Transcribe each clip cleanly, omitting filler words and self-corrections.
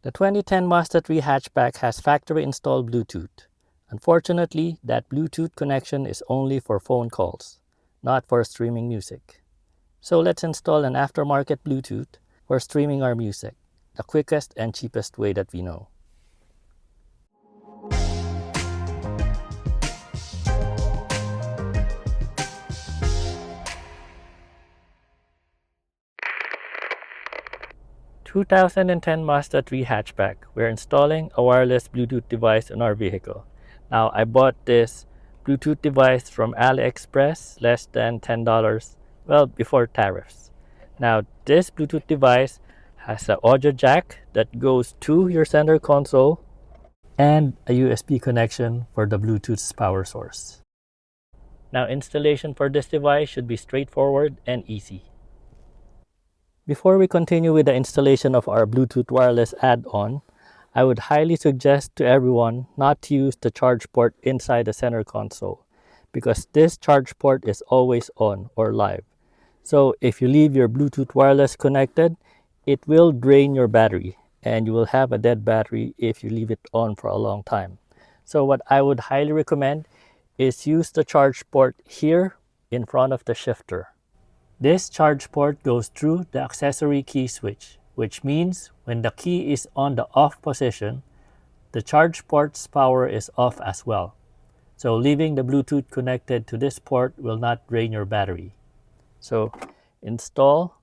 The 2010 Mazda 3 hatchback has factory installed Bluetooth. Unfortunately, that Bluetooth connection is only for phone calls, not for streaming music. So let's install an aftermarket Bluetooth for streaming our music, the quickest and cheapest way that we know. In 2010 Mazda 3 hatchback, we're installing a wireless Bluetooth device in our vehicle. Now, I bought this Bluetooth device from AliExpress, less than $10, well, before tariffs. Now, this Bluetooth device has an audio jack that goes to your center console and a USB connection for the Bluetooth's power source. Now, installation for this device should be straightforward and easy. Before we continue with the installation of our Bluetooth wireless add-on, I would highly suggest to everyone not to use the charge port inside the center console because this charge port is always on or live. So if you leave your Bluetooth wireless connected, it will drain your battery and you will have a dead battery if you leave it on for a long time. So what I would highly recommend is use the charge port here in front of the shifter. This charge port goes through the accessory key switch, which means when the key is on the off position, the charge port's power is off as well. So leaving the Bluetooth connected to this port will not drain your battery. So install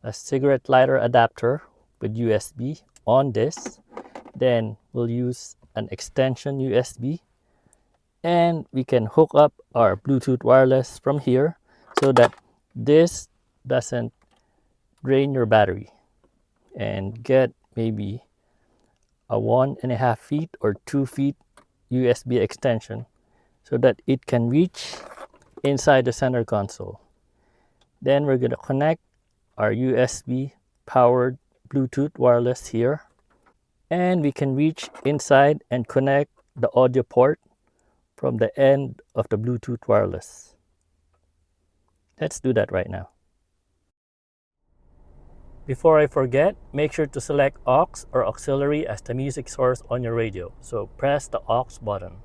a cigarette lighter adapter with USB on this. Then we'll use an extension USB and we can hook up our Bluetooth wireless from here so that this doesn't drain your battery, and get maybe a 1.5 feet or 2 feet USB extension so that it can reach inside the center console. Then we're going to connect our USB powered Bluetooth wireless here, and we can reach inside and connect the audio port from the end of the Bluetooth wireless. Let's do that right now. Before I forget, make sure to select aux or auxiliary as the music source on your radio. So press the aux button.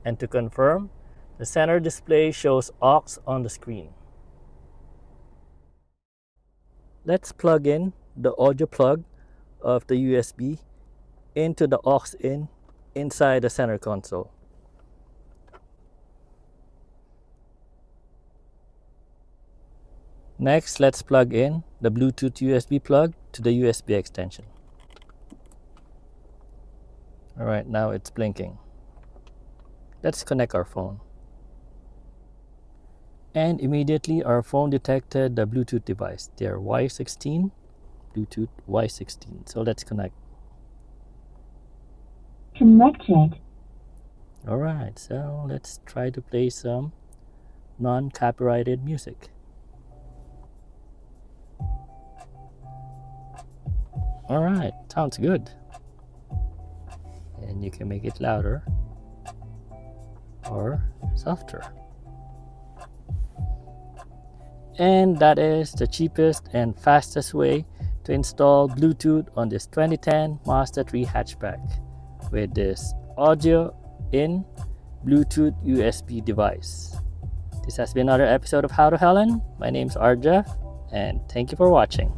And to confirm, the center display shows aux on the screen. Let's plug in the audio plug of the USB into the aux in inside the center console. Next, let's plug in the Bluetooth USB plug to the USB extension. All right, now it's blinking. Let's connect our phone. And immediately our phone detected the Bluetooth device. They're Y16, Bluetooth Y16. So let's connect. Connected. All right, so let's try to play some non-copyrighted music. All right, sounds good. And you can make it louder or softer. And that is the cheapest and fastest way to install Bluetooth on this 2010 Mazda 3 hatchback with this audio in Bluetooth USB device. This has been another episode of How to Helen. My name is Arjeff, and thank you for watching.